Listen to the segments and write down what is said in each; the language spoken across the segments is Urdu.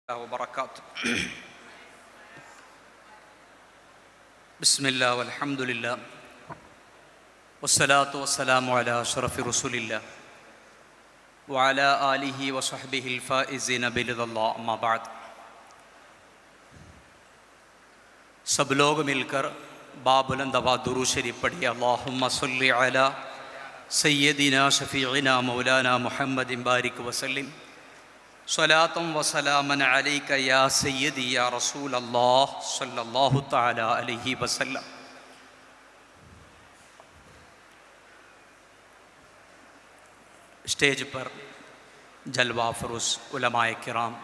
وبرکاتہ۔ بسم اللہ والحمد للہ والصلاة والسلام علی اشرف رسول اللہ وعلی آلہ وصحبہ الفائزین برضا اللہ، اما بعد۔ سب لوگ مل کر بابلند آواز درود شریف پڑھیے۔ اللہم صلی علی سیدنا شفیعنا مولانا محمد بارک وسلم صلاۃ و سلاما علیک یا سیدی یا رسول اللہ صلی اللہ تعالی علیہ وسلم۔ اسٹیج پر جلوہ فروز علماء کرام،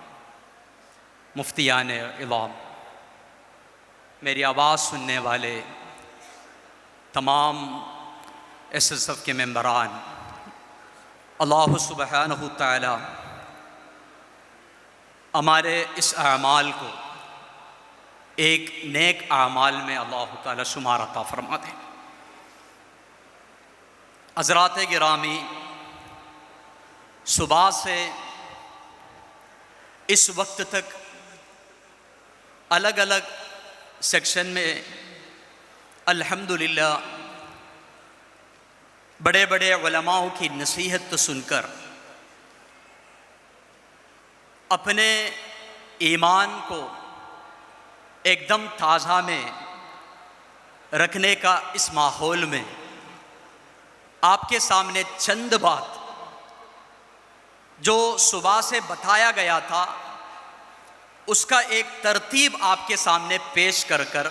مفتیان اعظام، میری آواز سننے والے تمام ایس ایس ایف کے ممبران، اللہ سبحانہ تعالی ہمارے اس اعمال کو ایک نیک اعمال میں اللہ تعالی شمار عطا فرما دے۔ حضرات گرامی، صبح سے اس وقت تک الگ الگ سیکشن میں الحمدللہ بڑے بڑے علماء کی نصیحت سن کر اپنے ایمان کو ایک دم تازہ میں رکھنے کا اس ماحول میں آپ کے سامنے چند بات جو صبح سے بتایا گیا تھا اس کا ایک ترتیب آپ کے سامنے پیش کر کر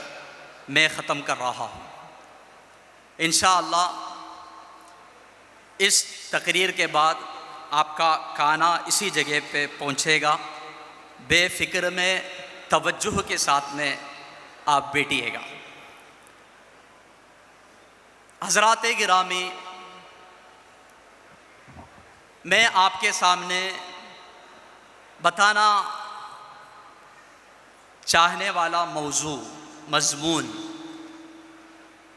میں ختم کر رہا ہوں۔ انشاءاللہ اس تقریر کے بعد آپ کا کانا اسی جگہ پہ پہنچے گا، بے فکر میں توجہ کے ساتھ میں آپ بیٹھیے گا۔ حضرات گرامی، میں آپ کے سامنے بتانا چاہنے والا موضوع، مضمون،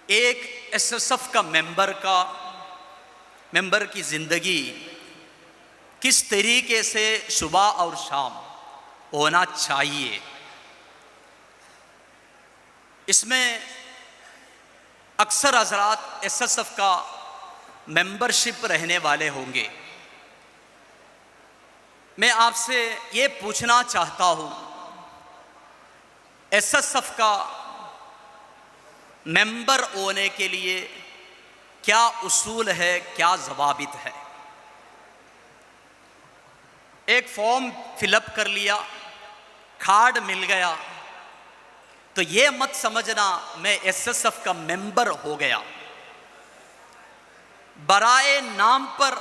ایک ایس ایس ایف کا ممبر کی زندگی کس طریقے سے صبح اور شام ہونا چاہیے۔ اس میں اکثر حضرات ایس ایس ایف کا ممبرشپ رہنے والے ہوں گے۔ میں آپ سے یہ پوچھنا چاہتا ہوں، ایس ایس ایف کا ممبر ہونے کے لیے کیا اصول ہے، کیا ضوابط ہے؟ ایک فارم فل اپ کر لیا، کارڈ مل گیا تو یہ مت سمجھنا میں ایس ایس ایف کا ممبر ہو گیا۔ برائے نام پر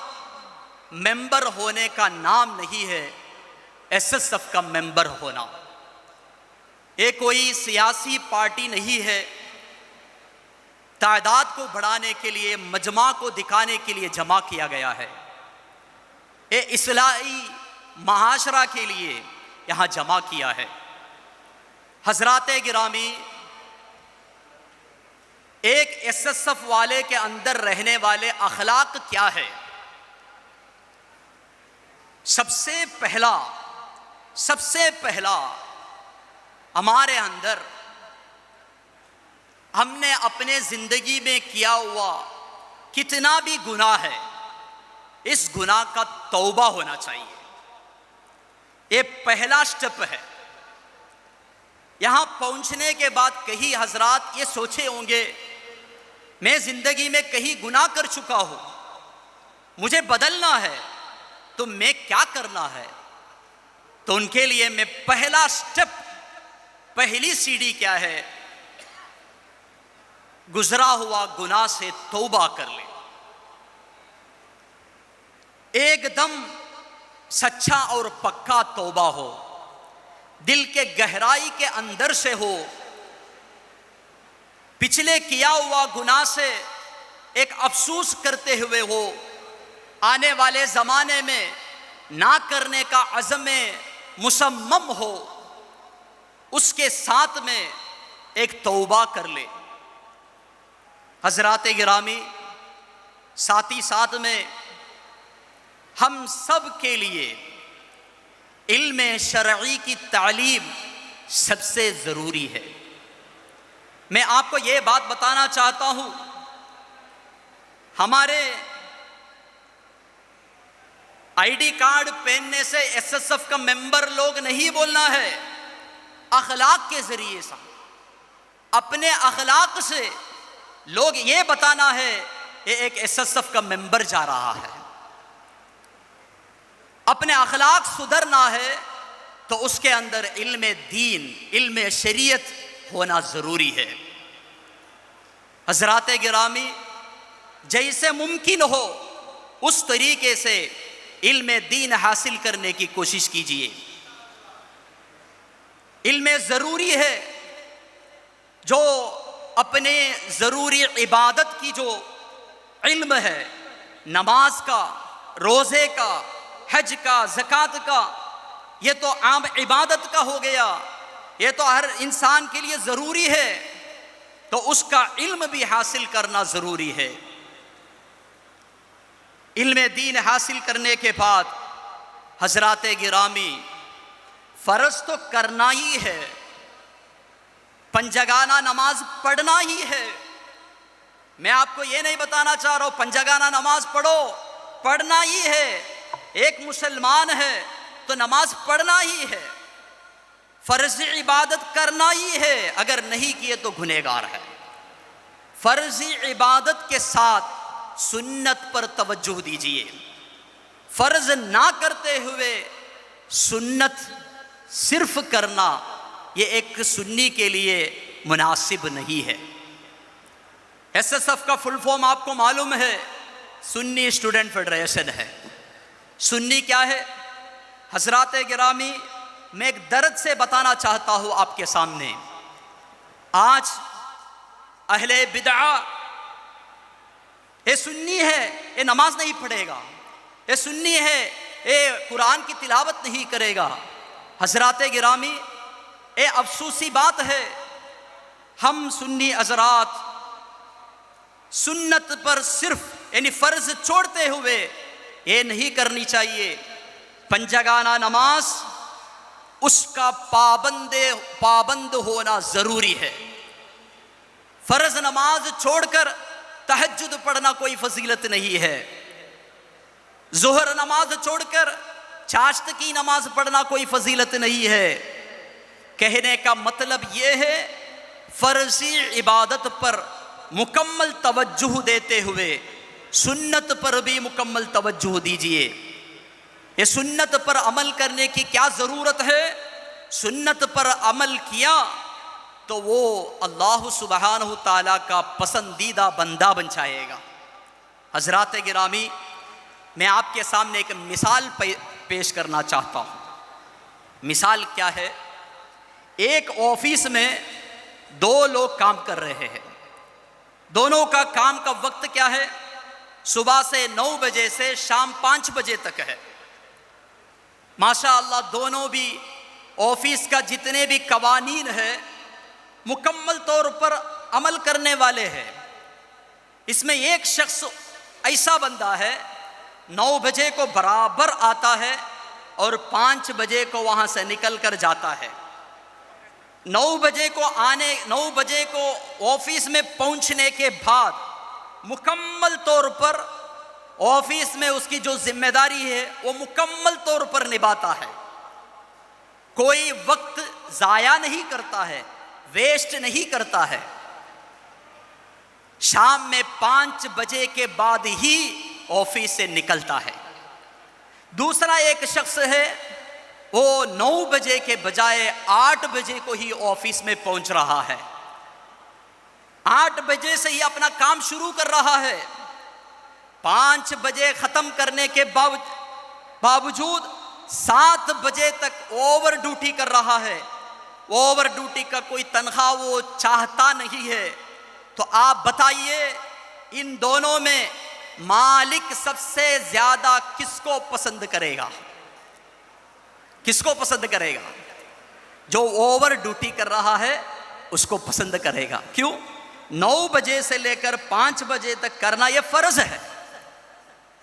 ممبر ہونے کا نام نہیں ہے ایس ایس ایف کا ممبر ہونا۔ یہ کوئی سیاسی پارٹی نہیں ہے، تعداد کو بڑھانے کے لیے، مجمع کو دکھانے کے لیے جمع کیا گیا ہے۔ یہ اصلاحی معاشرہ کے لیے یہاں جمع کیا ہے۔ حضرات گرامی، ایک ایس ایس ایف والے کے اندر رہنے والے اخلاق کیا ہے؟ سب سے پہلا ہمارے اندر ہم نے اپنے زندگی میں کیا ہوا کتنا بھی گناہ ہے، اس گناہ کا توبہ ہونا چاہیے۔ یہ پہلا سٹیپ ہے۔ یہاں پہنچنے کے بعد کئی حضرات یہ سوچے ہوں گے میں زندگی میں کہیں گناہ کر چکا ہوں، مجھے بدلنا ہے تو میں کیا کرنا ہے؟ تو ان کے لیے میں پہلا سٹیپ، پہلی سیڑھی کیا ہے؟ گزرا ہوا گناہ سے توبہ کر لے۔ ایک دم سچا اور پکا توبہ ہو، دل کے گہرائی کے اندر سے ہو، پچھلے کیا ہوا گناہ سے ایک افسوس کرتے ہوئے ہو، آنے والے زمانے میں نہ کرنے کا عزم مصمم ہو، اس کے ساتھ میں ایک توبہ کر لے۔ حضرات گرامی، ساتھ ہی ساتھ میں ہم سب کے لیے علم شرعی کی تعلیم سب سے ضروری ہے۔ میں آپ کو یہ بات بتانا چاہتا ہوں، ہمارے آئی ڈی کارڈ پہننے سے ایس ایس ایف کا ممبر لوگ نہیں بولنا ہے، اخلاق کے ذریعے سے، اپنے اخلاق سے لوگ یہ بتانا ہے یہ ایک ایس ایس ایف کا ممبر جا رہا ہے۔ اپنے اخلاق سدھرنا ہے تو اس کے اندر علم دین، علم شریعت ہونا ضروری ہے۔ حضرات گرامی، جیسے ممکن ہو اس طریقے سے علم دین حاصل کرنے کی کوشش کیجیے۔ علم ضروری ہے، جو اپنے ضروری عبادت کی جو علم ہے، نماز کا، روزے کا، حج کا، زکوٰۃ کا، یہ تو عام عبادت کا ہو گیا، یہ تو ہر انسان کے لیے ضروری ہے، تو اس کا علم بھی حاصل کرنا ضروری ہے۔ علم دین حاصل کرنے کے بعد حضرات گرامی، فرض تو کرنا ہی ہے، پنجگانہ نماز پڑھنا ہی ہے۔ میں آپ کو یہ نہیں بتانا چاہ رہا ہوں پنجگانہ نماز پڑھو، پڑھنا ہی ہے، ایک مسلمان ہے تو نماز پڑھنا ہی ہے، فرض عبادت کرنا ہی ہے، اگر نہیں کیے تو گنہگار ہے۔ فرضی عبادت کے ساتھ سنت پر توجہ دیجیے، فرض نہ کرتے ہوئے سنت صرف کرنا یہ ایک سنی کے لیے مناسب نہیں ہے۔ ایس ایس ایف کا فل فارم آپ کو معلوم ہے، سنی اسٹوڈنٹ فیڈریشن ہے۔ سنی کیا ہے؟ حضرات گرامی، میں ایک درد سے بتانا چاہتا ہوں آپ کے سامنے، آج اہل بدعہ، یہ سنی ہے، یہ نماز نہیں پڑھے گا، یہ سنی ہے، یہ قرآن کی تلاوت نہیں کرے گا۔ حضرات گرامی، یہ افسوسی بات ہے، ہم سنی حضرات سنت پر صرف یعنی فرض چھوڑتے ہوئے یہ نہیں کرنی چاہیے، پنجگانہ نماز اس کا پابند ہونا ضروری ہے۔ فرض نماز چھوڑ کر تہجد پڑھنا کوئی فضیلت نہیں ہے، ظہر نماز چھوڑ کر چاشت کی نماز پڑھنا کوئی فضیلت نہیں ہے۔ کہنے کا مطلب یہ ہے، فرضی عبادت پر مکمل توجہ دیتے ہوئے سنت پر بھی مکمل توجہ دیجیے۔ یہ سنت پر عمل کرنے کی کیا ضرورت ہے؟ سنت پر عمل کیا تو وہ اللہ سبحانہ تعالیٰ کا پسندیدہ بندہ بن جائے گا۔ حضرات گرامی، میں آپ کے سامنے ایک مثال پیش کرنا چاہتا ہوں۔ مثال کیا ہے؟ ایک آفس میں دو لوگ کام کر رہے ہیں، دونوں کا کام کا وقت کیا ہے؟ صبح سے 9 بجے سے شام 5 بجے تک ہے۔ ماشاء اللہ دونوں بھی آفس کا جتنے بھی قوانین ہیں مکمل طور پر عمل کرنے والے ہیں۔ اس میں ایک شخص ایسا بندہ ہے 9 بجے کو برابر آتا ہے اور 5 بجے کو وہاں سے نکل کر جاتا ہے۔ 9 بجے کو آفس میں پہنچنے کے بعد مکمل طور پر آفس میں اس کی جو ذمہ داری ہے وہ مکمل طور پر نبھاتا ہے، کوئی وقت ضائع نہیں کرتا ہے، ویسٹ نہیں کرتا ہے۔ شام میں 5 بجے کے بعد ہی آفس سے نکلتا ہے۔ دوسرا ایک شخص ہے، وہ 9 بجے کے بجائے 8 بجے کو ہی آفس میں پہنچ رہا ہے، 8 بجے سے ہی اپنا کام شروع کر رہا ہے، 5 بجے ختم کرنے کے باوجود 7 بجے تک اوور ڈیوٹی کر رہا ہے۔ اوور ڈیوٹی کا کوئی تنخواہ وہ چاہتا نہیں ہے۔ تو آپ بتائیے ان دونوں میں مالک سب سے زیادہ کس کو پسند کرے گا؟ کس کو پسند کرے گا؟ جو اوور ڈیوٹی کر رہا ہے اس کو پسند کرے گا۔ کیوں؟ 9 بجے سے لے کر 5 بجے تک کرنا یہ فرض ہے،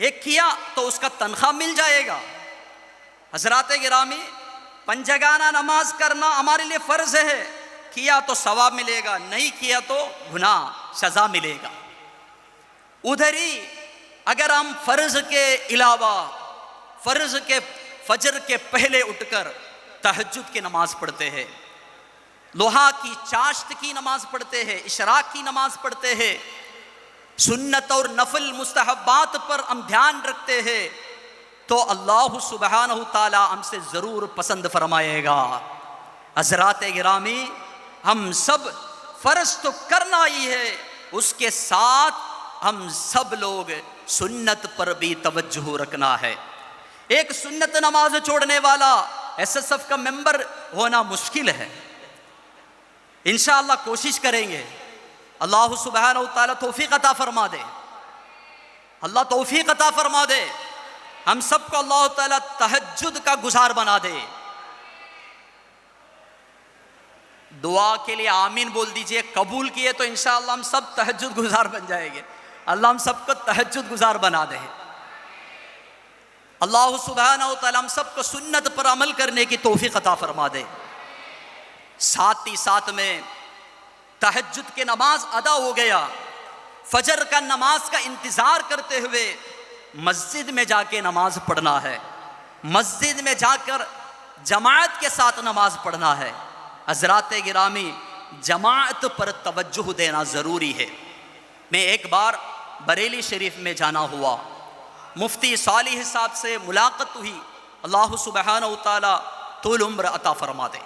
ایک کیا تو اس کا تنخواہ مل جائے گا۔ حضرات گرامی، پنجگانہ نماز کرنا ہمارے لیے فرض ہے، کیا تو ثواب ملے گا، نہیں کیا تو گناہ سزا ملے گا۔ ادھر ہی اگر ہم فرض کے علاوہ فرض کے فجر کے پہلے اٹھ کر تہجد کی نماز پڑھتے ہیں، ضحیٰ کی چاشت کی نماز پڑھتے ہیں، اشراق کی نماز پڑھتے ہیں، سنت اور نفل مستحبات پر ہم دھیان رکھتے ہیں، تو اللہ سبحانہ تعالی ہم سے ضرور پسند فرمائے گا۔ حضرات گرامی، ہم سب فرض تو کرنا ہی ہے، اس کے ساتھ ہم سب لوگ سنت پر بھی توجہ رکھنا ہے۔ ایک سنت نماز چھوڑنے والا ایس ایس ایف کا ممبر ہونا مشکل ہے، انشاءاللہ کوشش کریں گے، اللہ سبحانہ وتعالی توفیق عطا فرما دے، اللہ توفیق عطا فرما دے، ہم سب کو اللہ تعالیٰ تہجد کا گزار بنا دے۔ دعا کے لیے آمین بول دیجئے، قبول کیے تو انشاءاللہ ہم سب تہجد گزار بن جائیں گے، اللہ ہم سب کو تہجد گزار بنا دے۔ اللہ سبحانہ وتعالیٰ ہم سب کو سنت پر عمل کرنے کی توفیق عطا فرما دے۔ ساتھ ہی ساتھ میں تہجد کی نماز ادا ہو گیا، فجر کا نماز کا انتظار کرتے ہوئے مسجد میں جا کے نماز پڑھنا ہے، مسجد میں جا کر جماعت کے ساتھ نماز پڑھنا ہے۔ حضرات گرامی، جماعت پر توجہ دینا ضروری ہے۔ میں ایک بار بریلی شریف میں جانا ہوا، مفتی صالح صاحب سے ملاقات ہوئی، اللہ سبحانہ وتعالی طول عمر عطا فرما دے۔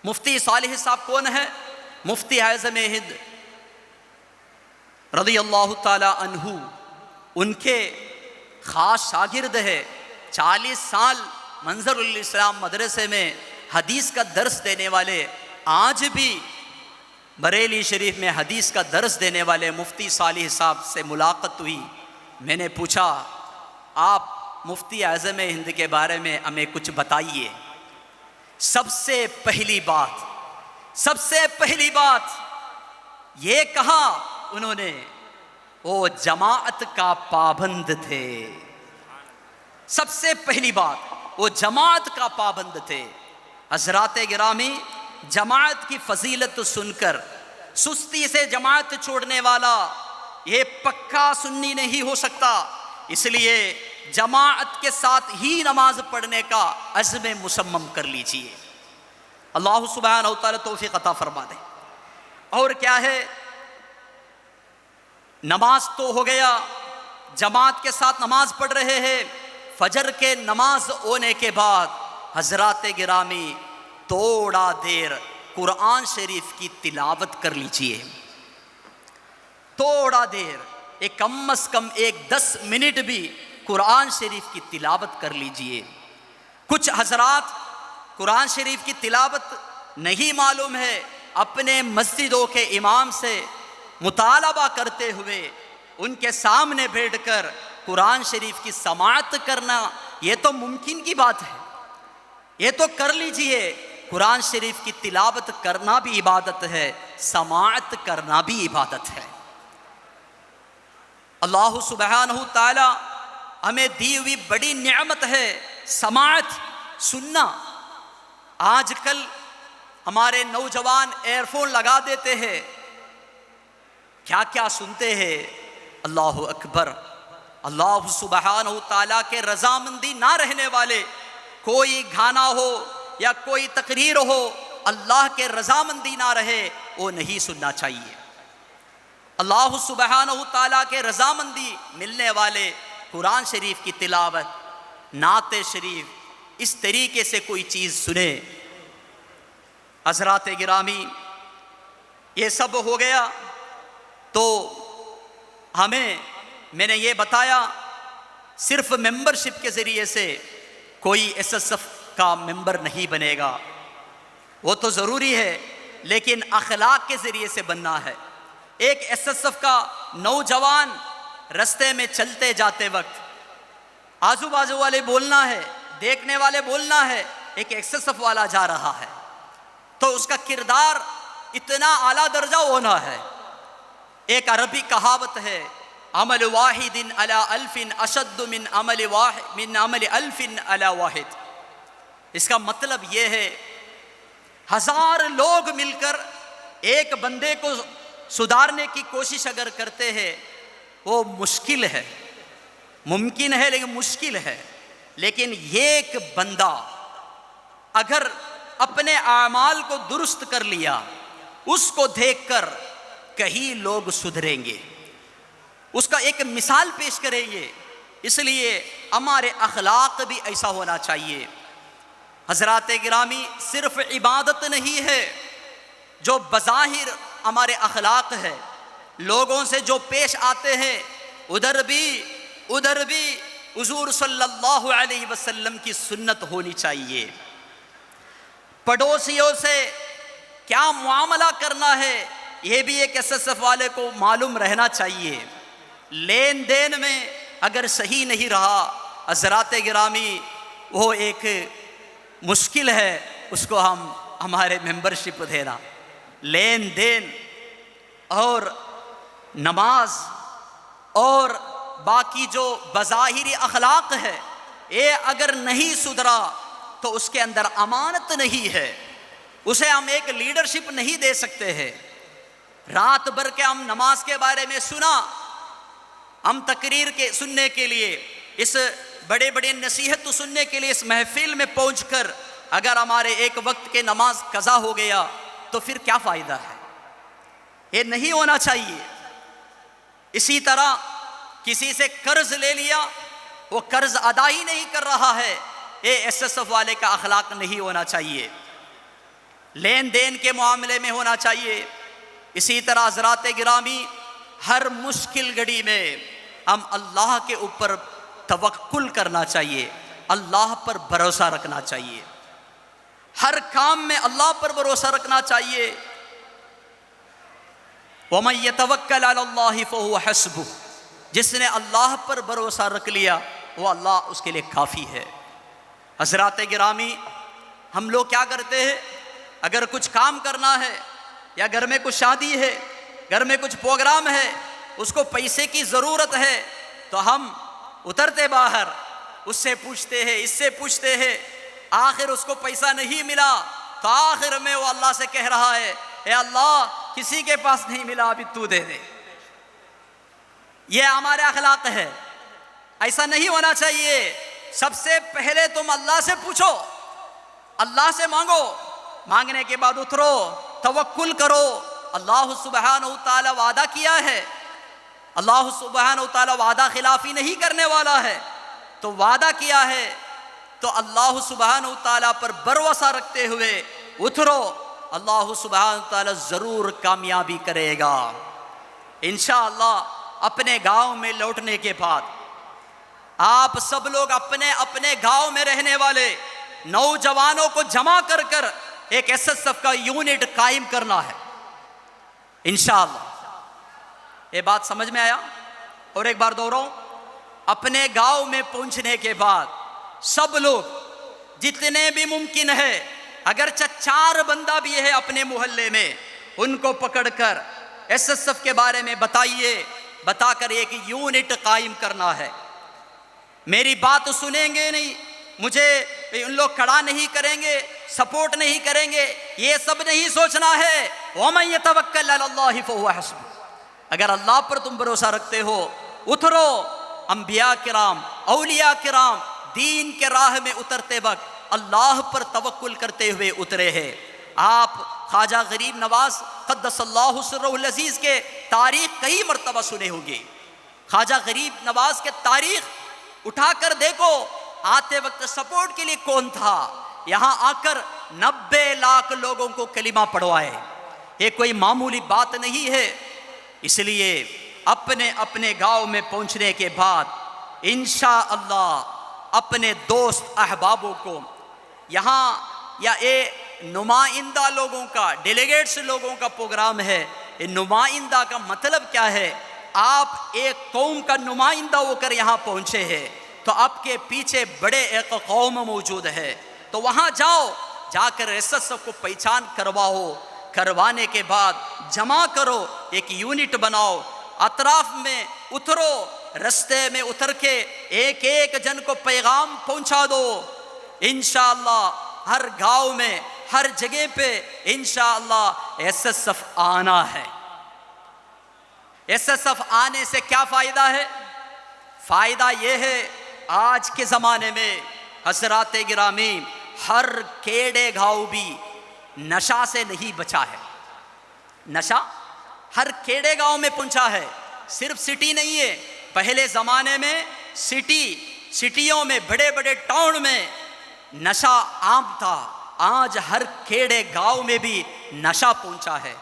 مفتی صالح صاحب کون ہے؟ مفتی اعظم ہند رضی اللہ تعالی عنہ، ان کے خاص شاگرد ہے، 40 سال منظر الاسلام مدرسے میں حدیث کا درس دینے والے، آج بھی بریلی شریف میں حدیث کا درس دینے والے مفتی صالح صاحب سے ملاقات ہوئی۔ میں نے پوچھا، آپ مفتی اعظم ہند کے بارے میں ہمیں کچھ بتائیے۔ سب سے پہلی بات یہ کہا انہوں نے، وہ جماعت کا پابند تھے۔ سب سے پہلی بات، وہ جماعت کا پابند تھے۔ حضرات گرامی، جماعت کی فضیلت سن کر سستی سے جماعت چھوڑنے والا یہ پکا سنی نہیں ہو سکتا، اس لیے جماعت کے ساتھ ہی نماز پڑھنے کا عزم مصمم کر لیجئے۔ اللہ سبحانہ وتعالی توفیق عطا فرما دے۔ اور کیا ہے، نماز تو ہو گیا، جماعت کے ساتھ نماز پڑھ رہے ہیں، فجر کے نماز ہونے کے بعد حضرات گرامی تھوڑا دیر قرآن شریف کی تلاوت کر لیجئے، تھوڑا دیر، ایک کم از کم 10 منٹ بھی قرآن شریف کی تلاوت کر لیجئے۔ کچھ حضرات قرآن شریف کی تلاوت نہیں معلوم ہے، اپنے مسجدوں کے امام سے مطالبہ کرتے ہوئے ان کے سامنے بیٹھ کر قرآن شریف کی سماعت کرنا، یہ تو ممکن کی بات ہے، یہ تو کر لیجئے۔ قرآن شریف کی تلاوت کرنا بھی عبادت ہے، سماعت کرنا بھی عبادت ہے۔ اللہ سبحانہ تعالی ہمیں دی ہوئی بڑی نعمت ہے سماعت، سننا۔ آج کل ہمارے نوجوان ایئر فون لگا دیتے ہیں، کیا کیا سنتے ہیں، اللہ اکبر۔ اللہ سبحانہ تعالیٰ کے رضامندی نہ رہنے والے، کوئی گانا ہو یا کوئی تقریر ہو، اللہ کے رضامندی نہ رہے وہ نہیں سننا چاہیے۔ اللہ سبحانہ تعالیٰ کے رضامندی ملنے والے قرآن شریف کی تلاوت، نعت شریف، اس طریقے سے کوئی چیز سنے۔ حضرات گرامی، یہ سب ہو گیا تو میں نے یہ بتایا، صرف ممبرشپ کے ذریعے سے کوئی ایس ایس ایف کا ممبر نہیں بنے گا، وہ تو ضروری ہے، لیکن اخلاق کے ذریعے سے بننا ہے۔ ایک ایس ایس ایف کا نوجوان رستے میں چلتے جاتے وقت آزو بازو والے بولنا ہے، دیکھنے والے بولنا ہے، ایک ایس ایس ایف والا جا رہا ہے تو اس کا کردار اتنا اعلیٰ درجہ ہونا ہے۔ ایک عربی کہاوت ہے، عمل واحد علی الف اشد من عمل الف علی واحد۔ اس کا مطلب یہ ہے 1000 لوگ مل کر ایک بندے کو سدھارنے کی کوشش اگر کرتے ہیں وہ مشکل ہے، ممکن ہے لیکن مشکل ہے، لیکن ایک بندہ اگر اپنے اعمال کو درست کر لیا، اس کو دیکھ کر کئی لوگ سدھریں گے، اس کا ایک مثال پیش کریں گے۔ اس لیے ہمارے اخلاق بھی ایسا ہونا چاہیے۔ حضرات گرامی، صرف عبادت نہیں ہے جو بظاہر ہمارے اخلاق ہے، لوگوں سے جو پیش آتے ہیں ادھر بھی حضور صلی اللہ علیہ وسلم کی سنت ہونی چاہیے۔ پڑوسیوں سے کیا معاملہ کرنا ہے یہ بھی ایک SSF والے کو معلوم رہنا چاہیے۔ لین دین میں اگر صحیح نہیں رہا حضرات گرامی، وہ ایک مشکل ہے اس کو ہمارے ممبرشپ دینا۔ لین دین اور نماز اور باقی جو بظاہری اخلاق ہے، یہ اگر نہیں سدھرا تو اس کے اندر امانت نہیں ہے، اسے ہم ایک لیڈرشپ نہیں دے سکتے ہیں۔ رات بھر کے ہم نماز کے بارے میں سنا، ہم تقریر کے سننے کے لیے، اس بڑے بڑے نصیحت سننے کے لیے اس محفل میں پہنچ کر اگر ہمارے ایک وقت کے نماز قضا ہو گیا تو پھر کیا فائدہ ہے؟ یہ نہیں ہونا چاہیے۔ اسی طرح کسی سے قرض لے لیا، وہ قرض ادا ہی نہیں کر رہا ہے، یہ SSF والے کا اخلاق نہیں ہونا چاہیے۔ لین دین کے معاملے میں ہونا چاہیے۔ اسی طرح حضرات گرامی، ہر مشکل گھڑی میں ہم اللہ کے اوپر توکل کرنا چاہیے، اللہ پر بھروسہ رکھنا چاہیے، ہر کام میں اللہ پر بھروسہ رکھنا چاہیے۔ وَمَن يَتَوَكَّلْ عَلَى اللَّهِ فَهُوَ حَسْبُهُ، جس نے اللہ پر بھروسہ رکھ لیا وہ اللہ اس کے لیے کافی ہے۔ حضرات گرامی، ہم لوگ کیا کرتے ہیں، اگر کچھ کام کرنا ہے یا گھر میں کچھ شادی ہے، گھر میں کچھ پروگرام ہے، اس کو پیسے کی ضرورت ہے تو ہم اترتے باہر، اس سے پوچھتے ہیں، اس سے پوچھتے ہیں، آخر اس کو پیسہ نہیں ملا تو آخر میں وہ اللہ سے کہہ رہا ہے، اے اللہ کسی کے پاس نہیں ملا، ابھی تو دے دے۔ یہ ہمارے اخلاق ہے، ایسا نہیں ہونا چاہیے۔ سب سے پہلے تم اللہ سے پوچھو، اللہ سے مانگو، مانگنے کے بعد اترو، توکل کرو۔ اللہ سبحانہ وتعالی وعدہ کیا ہے، اللہ سبحانہ وتعالی وعدہ خلافی نہیں کرنے والا ہے، تو وعدہ کیا ہے تو اللہ سبحانہ وتعالی پر بھروسہ رکھتے ہوئے اترو، اللہ سبحانہ وتعالی ضرور کامیابی کرے گا انشاءاللہ۔ اپنے گاؤں میں لوٹنے کے بعد آپ سب لوگ اپنے اپنے گاؤں میں رہنے والے نوجوانوں کو جمع کر کر ایک SSF کا یونٹ قائم کرنا ہے انشاءاللہ۔ یہ بات سمجھ میں آیا؟ اور ایک بار دوہراؤں، اپنے گاؤں میں پہنچنے کے بعد سب لوگ جتنے بھی ممکن ہے، اگرچہ 4 بندہ بھی ہے اپنے محلے میں، ان کو پکڑ کر SSF کے بارے میں بتائیے، بتا کر ایک یونٹ قائم کرنا ہے۔ میری بات سنیں گے نہیں، مجھے ان لوگ کھڑا نہیں کریں گے، سپورٹ نہیں کریں گے، یہ سب نہیں سوچنا ہے۔ وَمَن يَتَوَكَّلْ عَلَى اللَّهِ فَهُوَ حَسْبُهُ، اگر اللہ پر تم بھروسہ رکھتے ہو اترو۔ انبیاء کرام، اولیاء کرام دین کے راہ میں اترتے وقت اللہ پر توکل کرتے ہوئے اترے ہیں۔ آپ خواجہ غریب نواز قدس اللہ سرہ العزیز کے تاریخ کئی مرتبہ سنے ہوں گے۔ خواجہ غریب نواز کے تاریخ اٹھا کر دیکھو، آتے وقت سپورٹ کے لیے کون تھا، یہاں آ کر 90 لاکھ لوگوں کو کلمہ پڑھوائے، یہ کوئی معمولی بات نہیں ہے۔ اس لیے اپنے اپنے گاؤں میں پہنچنے کے بعد انشاءاللہ اپنے دوست احبابوں کو یہاں، یا نمائندہ لوگوں کا، ڈیلیگیٹس لوگوں کا پروگرام ہے، یہ نمائندہ کا مطلب کیا ہے؟ آپ ایک قوم کا نمائندہ ہو کر یہاں پہنچے ہیں تو آپ کے پیچھے بڑے ایک قوم موجود ہے، تو وہاں جاؤ، جا کر SSF کو پہچان کرواؤ، کروانے کے بعد جمع کرو، ایک یونٹ بناؤ، اطراف میں اترو، رستے میں اتر کے ایک ایک جن کو پیغام پہنچا دو۔ انشاءاللہ ہر گاؤں میں، ہر جگہ پہ انشاءاللہ ایس ایس ایف آنا ہے۔ ایس ایس ایف آنے سے کیا فائدہ ہے؟ فائدہ یہ ہے، آج کے زمانے میں حضرات گرامی ہر کیڑے گھاؤ بھی نشہ سے نہیں بچا ہے۔ نشہ ہر کیڑے گاؤں میں پہنچا ہے، صرف سٹی نہیں ہے۔ پہلے زمانے میں سٹیوں میں، بڑے بڑے ٹاؤن میں نشہ عام تھا، آج ہر کیڑے گاؤں میں بھی نشہ پہنچا ہے۔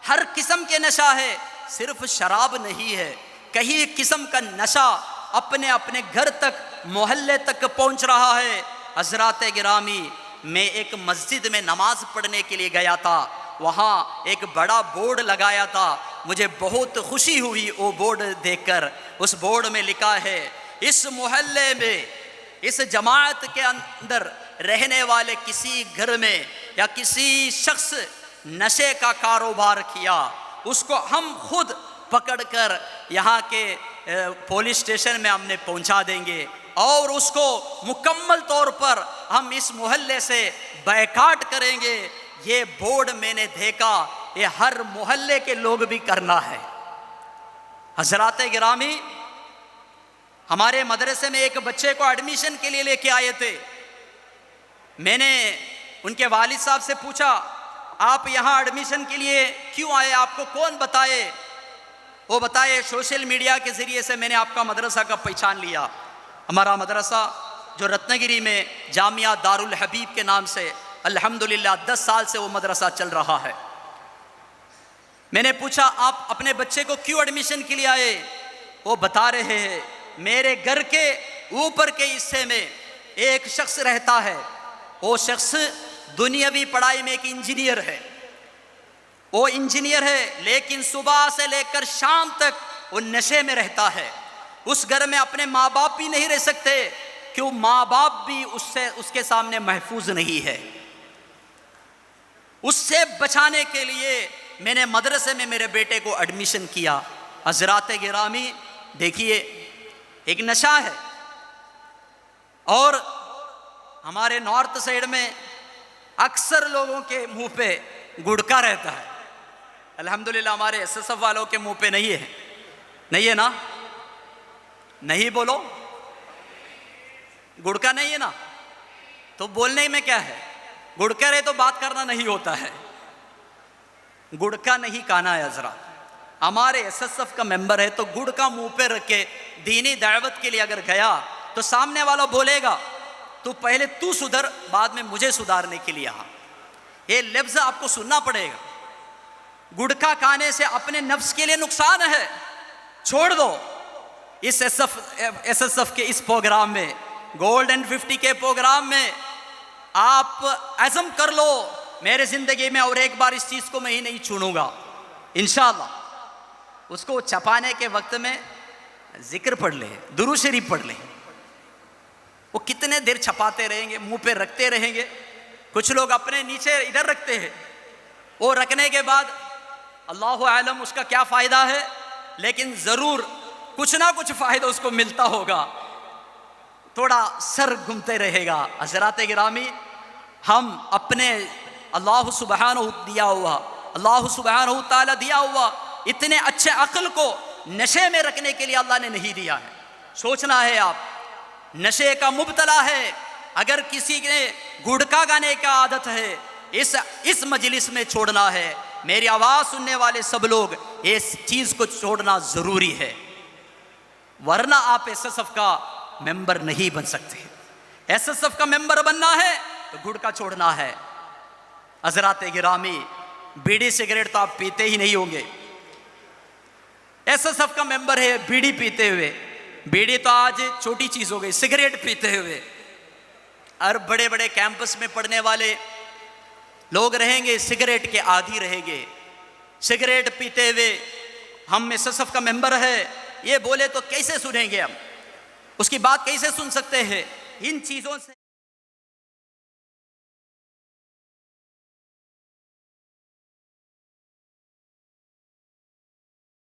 ہر قسم کے نشہ ہے، صرف شراب نہیں ہے، کئی قسم کا نشہ اپنے اپنے گھر تک، محلے تک پہنچ رہا ہے۔ حضرات گرامی میں ایک مسجد میں نماز پڑھنے کے لیے گیا تھا، وہاں ایک بڑا بورڈ لگایا تھا، مجھے بہت خوشی ہوئی وہ بورڈ دیکھ کر۔ اس بورڈ میں لکھا ہے، اس محلے میں، اس جماعت کے اندر رہنے والے کسی گھر میں یا کسی شخص نشے کا کاروبار کیا، اس کو ہم خود پکڑ کر یہاں کے پولیس اسٹیشن میں ہم نے پہنچا دیں گے، اور اس کو مکمل طور پر ہم اس محلے سے بائیکاٹ کریں گے۔ یہ بورڈ میں نے دیکھا، یہ ہر محلے کے لوگ بھی کرنا ہے۔ حضرات گرامی ہمارے مدرسے میں ایک بچے کو ایڈمیشن کے لیے لے کے آئے تھے، میں نے ان کے والد صاحب سے پوچھا، آپ یہاں ایڈمیشن کے لیے کیوں آئے، آپ کو کون بتائے؟ وہ بتائے، سوشل میڈیا کے ذریعے سے میں نے آپ کا مدرسہ کا پہچان لیا۔ ہمارا مدرسہ جو رتنگری میں جامعہ دارالحبیب کے نام سے الحمدللہ 10 سال سے وہ مدرسہ چل رہا ہے۔ میں نے پوچھا، آپ اپنے بچے کو کیوں ایڈمیشن کے لیے آئے؟ وہ بتا رہے ہیں، میرے گھر کے اوپر کے حصے میں ایک شخص رہتا ہے، وہ شخص دنیاوی پڑھائی میں ایک انجینئر ہے، وہ انجینئر ہے، لیکن صبح سے لے کر شام تک وہ نشے میں رہتا ہے۔ اس گھر میں اپنے ماں باپ بھی نہیں رہ سکتے، کیوں؟ ماں باپ بھی اس کے سامنے محفوظ نہیں ہے۔ اس سے بچانے کے لیے میں نے مدرسے میں میرے بیٹے کو ایڈمیشن کیا۔ حضرات گرامی دیکھیے، ایک نشہ ہے، اور ہمارے نارتھ سائیڈ میں اکثر لوگوں کے منہ پہ گڑکا رہتا ہے۔ الحمدللہ ہمارے ایس ایس ایف والوں کے منہ پہ نہیں ہے، نہیں ہے نا؟ نہیں بولو، گڑکا نہیں ہے نا؟ تو بولنے میں کیا ہے؟ گڑکا رہے تو بات کرنا نہیں ہوتا ہے، گڑکا نہیں کھانا ہے حضرات۔ ہمارے ایس ایس ایف کا ممبر ہے تو گڑ کا منہ پہ رکھ کے دینی دعوت کے لیے اگر گیا تو سامنے والا بولے گا، تو پہلے تو سدھر، بعد میں مجھے سدھارنے کے لیے آ۔ یہ لفظ آپ کو سننا پڑے گا۔ گڑکا کھانے سے اپنے نفس کے لیے نقصان ہے، چھوڑ دو۔ اس ایس ایس ایف کے اس پروگرام میں، گولڈن 50 کے پروگرام میں آپ عزم کر لو، میرے زندگی میں اور ایک بار اس چیز کو میں ہی نہیں چھوڑوں گا انشاءاللہ۔ اس کو چھپانے کے وقت میں ذکر پڑھ لے، درود شریف پڑھ لے۔ وہ کتنے دیر چھپاتے رہیں گے، منہ پہ رکھتے رہیں گے۔ کچھ لوگ اپنے نیچے ادھر رکھتے ہیں، وہ رکھنے کے بعد اللہ عالم اس کا کیا فائدہ ہے، لیکن ضرور کچھ نہ کچھ فائدہ اس کو ملتا ہوگا، تھوڑا سر گھومتے رہے گا۔ حضرات گرامی ہم اپنے اللہ سبحانہ تعالیٰ دیا ہوا اتنے اچھے عقل کو نشے میں رکھنے کے لیے اللہ نے نہیں دیا ہے۔ سوچنا ہے، آپ نشے کا مبتلا ہے، اگر کسی نے گڑکا گانے کا عادت ہے، اس مجلس میں چھوڑنا ہے۔ میری آواز سننے والے سب لوگ اس چیز کو چھوڑنا ضروری ہے، ورنہ آپ ایس ایس ایف کا ممبر نہیں بن سکتے۔ ایس ایس ایف کا ممبر بننا ہے تو گڑکا چھوڑنا ہے۔ حضرات گرامی بیڑی سگریٹ تو آپ پیتے ہی نہیں ہوں گے۔ ایس ایس ایف کا ممبر ہے بیڑی پیتے ہوئے، بیڑی تو آج چھوٹی چیز ہو گئی، سگریٹ پیتے ہوئے۔ اور بڑے بڑے کیمپس میں پڑھنے والے لوگ رہیں گے، سگریٹ کے عادی رہیں گے، سگریٹ پیتے ہوئے ہم ایس ایس ایف کا ممبر ہے یہ بولے تو کیسے سنیں گے؟ ہم اس کی بات کیسے سن سکتے ہیں؟ ان چیزوں سے